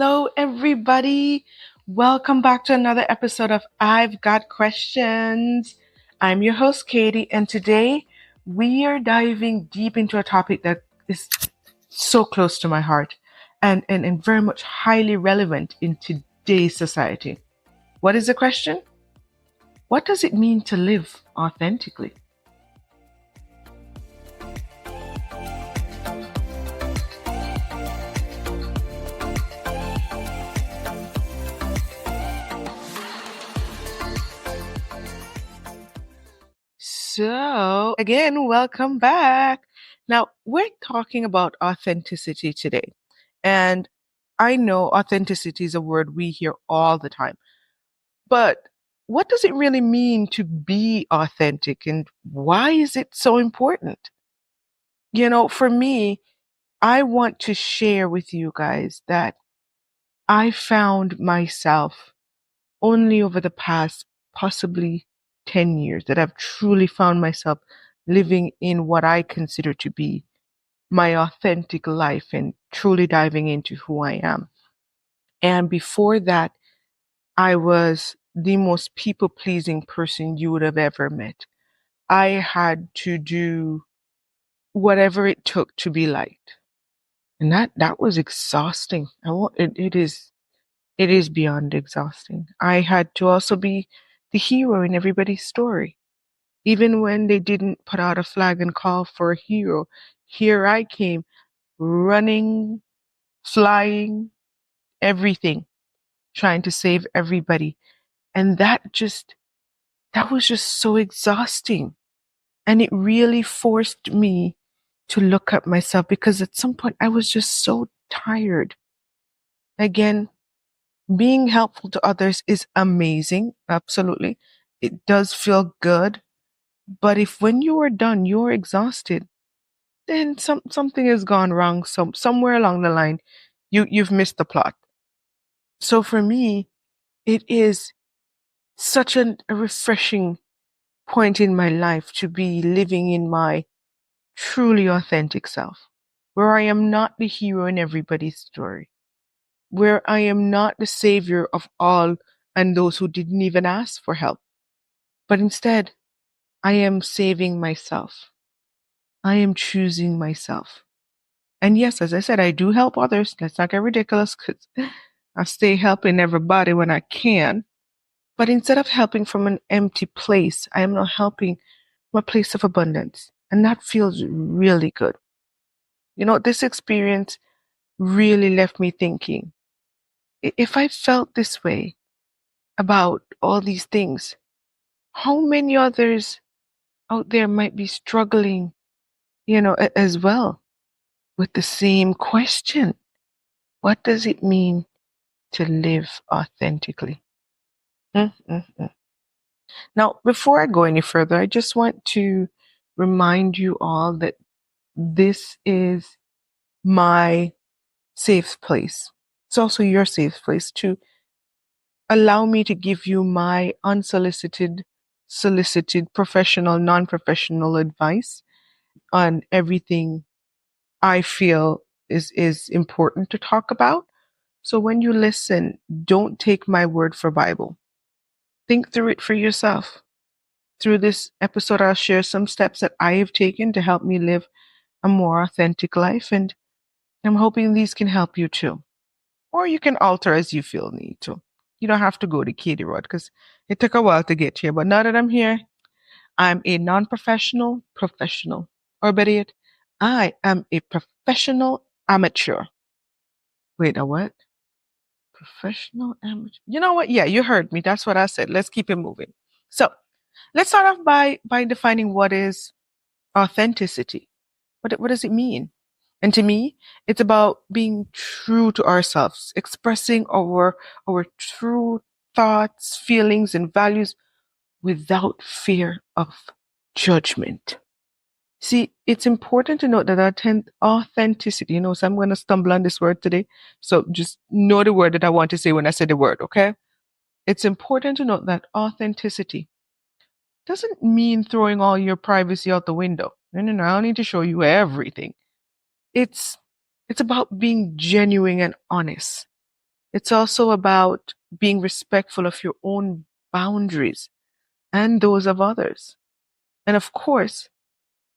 Hello, everybody. Welcome back to another episode of I've Got Questions. I'm your host, Kadie, and today we are diving deep into a topic that is so close to my heart and very much highly relevant in today's society. What is the question? What does it mean to live authentically? So, again, welcome back. Now, we're talking about authenticity today. And I know authenticity is a word we hear all the time. But what does it really mean to be authentic and why is it so important? For me, I want to share with you guys that I found myself only over the past possibly 10 years that I've truly found myself living in what I consider to be my authentic life and truly diving into who I am. And before that, I was the most people pleasing person you would have ever met. I had to do whatever it took to be liked. And that was exhausting. It is beyond exhausting. I had to also be the hero in everybody's story. Even when they didn't put out a flag and call for a hero, here I came running, flying, everything, trying to save everybody. And that was just so exhausting. And it really forced me to look at myself because at some point I was just so tired. Again, being helpful to others is amazing. Absolutely. It does feel good. But if when you are done, you're exhausted, then something has gone wrong. Somewhere along the line, you've missed the plot. So for me, it is such a refreshing point in my life to be living in my truly authentic self, where I am not the hero in everybody's story, where I am not the savior of all and those who didn't even ask for help, but instead, I am saving myself. I am choosing myself. And yes, as I said, I do help others. Let's not get ridiculous because I stay helping everybody when I can. But instead of helping from an empty place, I am now helping from a place of abundance. And that feels really good. This experience really left me thinking, if I felt this way about all these things, how many others out there might be struggling, as well with the same question? What does it mean to live authentically? Mm-mm-mm. Now, before I go any further, I just want to remind you all that this is my safe place. It's also your safe place to allow me to give you my unsolicited, solicited, professional, non professional advice on everything I feel is important to talk about. So when you listen, don't take my word for Bible. Think through it for yourself. Through this episode, I'll share some steps that I have taken to help me live a more authentic life, and I'm hoping these can help you too. Or you can alter as you feel need to. You don't have to go the Kadie road because it took a while to get here. But now that I'm here, I'm a non-professional professional. Or better yet, I am a professional amateur. Wait, a what? Professional amateur. You know what? Yeah, you heard me. That's what I said. Let's keep it moving. So let's start off by defining what is authenticity. What does it mean? And to me, it's about being true to ourselves, expressing our true thoughts, feelings, and values without fear of judgment. See, it's important to note that authenticity, so I'm going to stumble on this word today. So just know the word that I want to say when I say the word, okay? It's important to note that authenticity doesn't mean throwing all your privacy out the window. No, I don't need to show you everything. It's it's about being genuine and honest, It's also about being respectful of your own boundaries and those of others. And of course,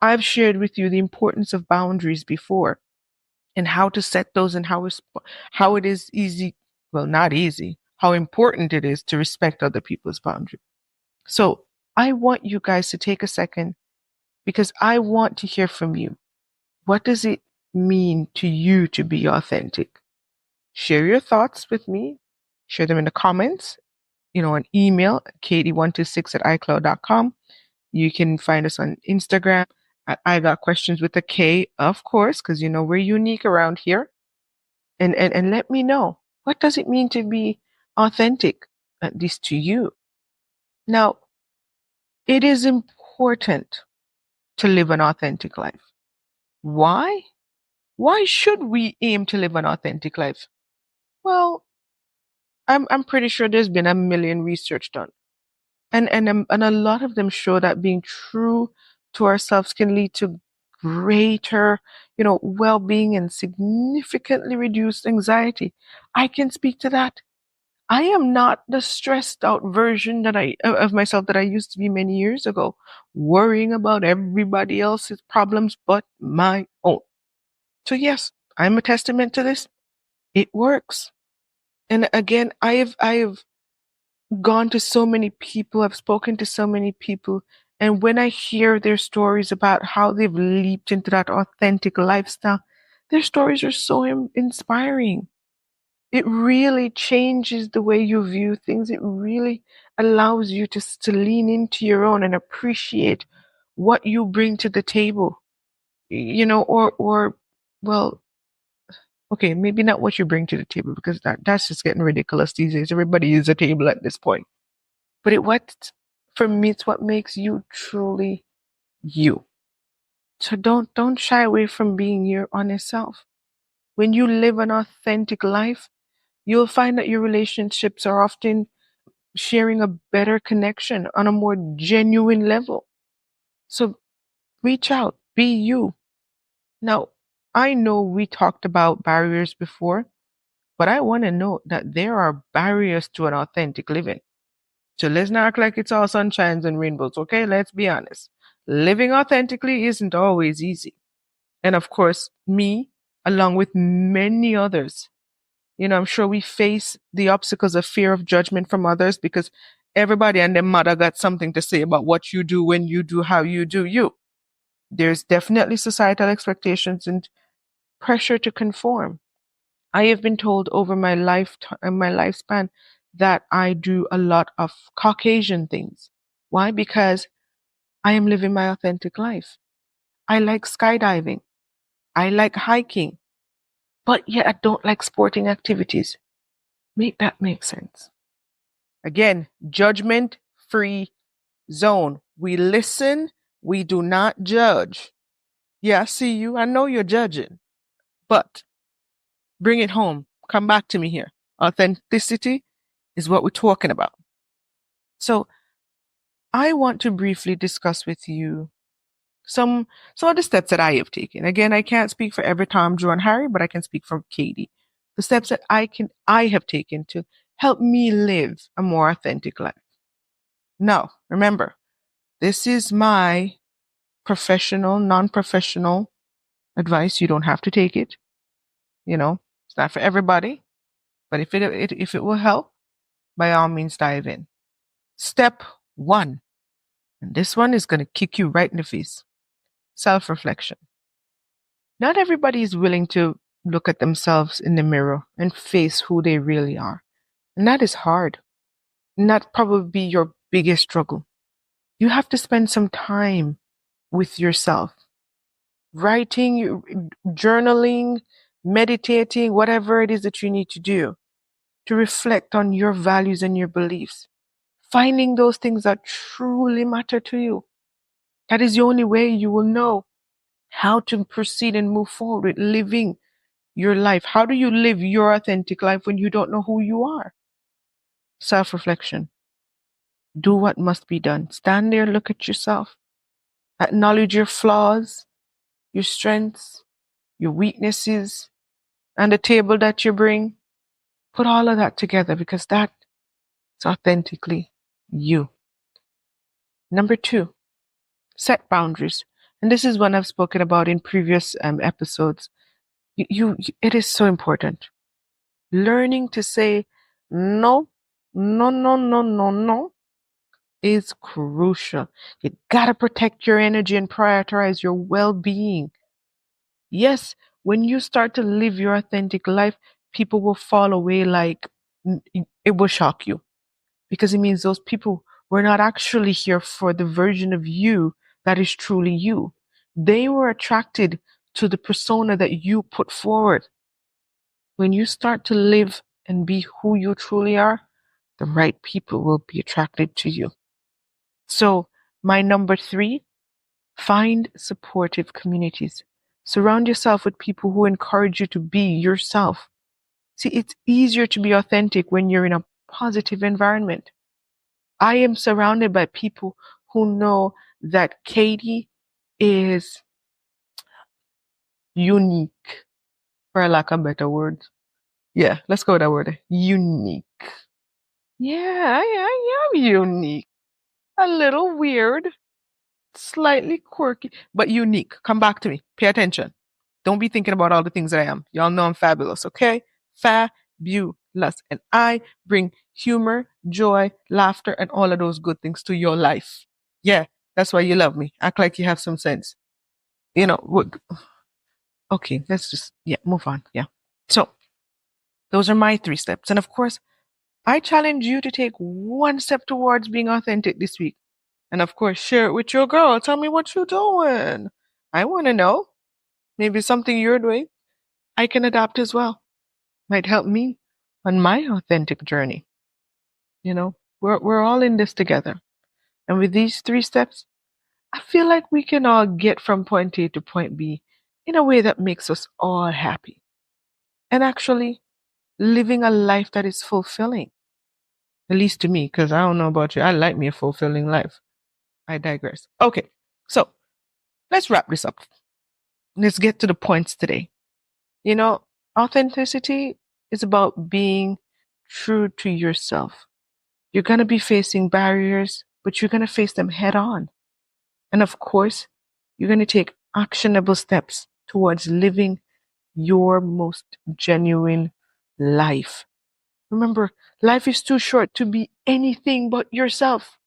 I've shared with you the importance of boundaries before and how to set those and how it is easy, well, not easy, how important it is to respect other people's boundaries. So I want you guys to take a second because I want to hear from you. What does it mean to you to be authentic? Share your thoughts with me. Share them in the comments, on email, Kadie126@icloud.com. You can find us on Instagram at I Got Questions with a K, of course, because we're unique around here. And let me know, what does it mean to be authentic, at least to you? Now, it is important to live an authentic life. Why? Why should we aim to live an authentic life? Well, I'm pretty sure there's been a million research done. And a lot of them show that being true to ourselves can lead to greater, well-being and significantly reduced anxiety. I can speak to that. I am not the stressed out version that I of myself that I used to be many years ago, worrying about everybody else's problems but my own. So yes, I'm a testament to this. It works. And again, I have gone to so many people, I've spoken to so many people, and when I hear their stories about how they've leaped into that authentic lifestyle, their stories are so inspiring. It really changes the way you view things. It really allows you to lean into your own and appreciate what you bring to the table. Or well, okay, maybe not what you bring to the table because that's just getting ridiculous these days. Everybody is a table at this point. But for me, it's what makes you truly you. So don't shy away from being your honest self. When you live an authentic life, you'll find that your relationships are often sharing a better connection on a more genuine level. So reach out, be you. Now, I know we talked about barriers before, but I want to note that there are barriers to an authentic living. So let's not act like it's all sunshines and rainbows, okay? Let's be honest. Living authentically isn't always easy. And of course, me, along with many others, I'm sure we face the obstacles of fear of judgment from others because everybody and their mother got something to say about what you do, when you do, how you do you. There's definitely societal expectations and pressure to conform. I have been told over my lifespan that I do a lot of Caucasian things. Why? Because I am living my authentic life. I like skydiving. I like hiking. But yet I don't like sporting activities. Make that make sense. Again, judgment free zone. We listen, we do not judge. Yeah, I see you. I know you're judging. But bring it home. Come back to me here. Authenticity is what we're talking about. So I want to briefly discuss with you some of the steps that I have taken. Again, I can't speak for every Tom, Joe, and Harry, but I can speak for Kadie. The steps that I have taken to help me live a more authentic life. Now, remember, this is my professional, non-professional advice. You don't have to take it. It's not for everybody, but if it will help, by all means, dive in. Step one, and this one is going to kick you right in the face. Self-reflection. Not everybody is willing to look at themselves in the mirror and face who they really are. And that is hard. And that probably be your biggest struggle. You have to spend some time with yourself. Writing, journaling, meditating, whatever it is that you need to do to reflect on your values and your beliefs. Finding those things that truly matter to you. That is the only way you will know how to proceed and move forward with living your life. How do you live your authentic life when you don't know who you are? Self-reflection. Do what must be done. Stand there, look at yourself. Acknowledge your flaws, your strengths, your weaknesses, and the table that you bring. Put all of that together because that's authentically you. Number 2, set boundaries. And this is one I've spoken about in previous episodes. It is so important. Learning to say no, no, no, no, no, no is crucial. You gotta protect your energy and prioritize your well-being. Yes, when you start to live your authentic life, people will fall away like it will shock you because it means those people were not actually here for the version of you that is truly you. They were attracted to the persona that you put forward. When you start to live and be who you truly are, the right people will be attracted to you. So, my number 3, find supportive communities. Surround yourself with people who encourage you to be yourself. See, it's easier to be authentic when you're in a positive environment. I am surrounded by people who know that Kadie is unique, for lack of better words. Yeah, let's go with that word. Unique. Yeah, I am unique. A little weird, slightly quirky, but unique. Come back to me. Pay attention. Don't be thinking about all the things that I am. Y'all know I'm fabulous, okay? Fabulous. And I bring humor, joy, laughter, and all of those good things to your life. Yeah, that's why you love me. Act like you have some sense. You know, okay, let's just, yeah, move on. Yeah. So, those are my 3 steps. And of course, I challenge you to take 1 step towards being authentic this week. And of course, share it with your girl. Tell me what you're doing. I want to know. Maybe something you're doing, I can adapt as well. Might help me on my authentic journey. You know, we're all in this together. And with these 3 steps, I feel like we can all get from point A to point B in a way that makes us all happy. And actually living a life that is fulfilling. At least to me, because I don't know about you. I like me a fulfilling life. I digress. Okay, so let's wrap this up. Let's get to the points today. You know, authenticity is about being true to yourself. You're going to be facing barriers, but you're going to face them head on. And of course, you're going to take actionable steps towards living your most genuine life. Remember, life is too short to be anything but yourself.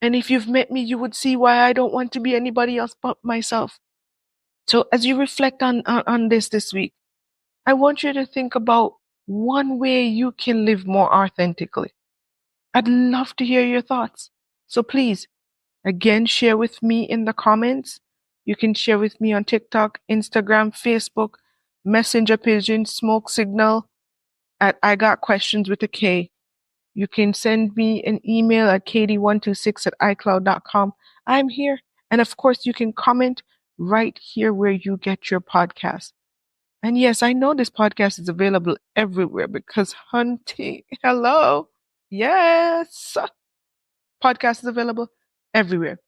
And if you've met me, you would see why I don't want to be anybody else but myself. So as you reflect on this week, I want you to think about one way you can live more authentically. I'd love to hear your thoughts. So please, again, share with me in the comments. You can share with me on TikTok, Instagram, Facebook, Messenger Pigeon, Smoke Signal, at I Got Questions with a K. You can send me an email at kadie126@icloud.com. I'm here. And of course, you can comment right here where you get your podcast. And yes, I know this podcast is available everywhere because hunting, hello. Yes. Podcast is available everywhere.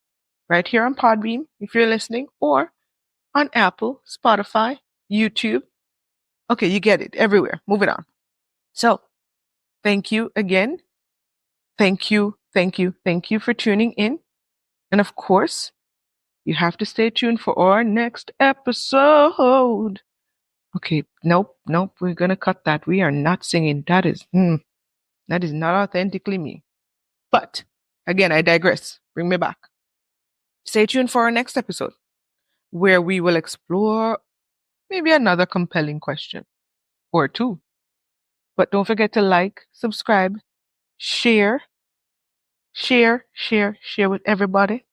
Right here on Podbeam, if you're listening, or on Apple, Spotify, YouTube. Okay, you get it everywhere. Move it on. So, thank you again. Thank you, thank you, thank you for tuning in. And of course, you have to stay tuned for our next episode. Okay, nope, we're gonna cut that. We are not singing. That is not authentically me. But again, I digress. Bring me back. Stay tuned for our next episode, where we will explore maybe another compelling question or 2. But don't forget to like, subscribe, share, share with everybody.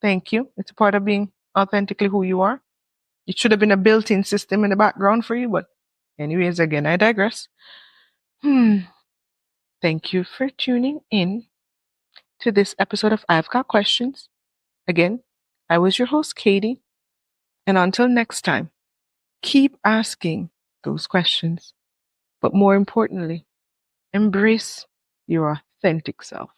Thank you. It's a part of being authentically who you are. It should have been a built-in system in the background for you, but anyways, again, I digress. Thank you for tuning in to this episode of I've Got Questions. Again, I was your host, Kadie. And until next time, keep asking those questions. But more importantly, embrace your authentic self.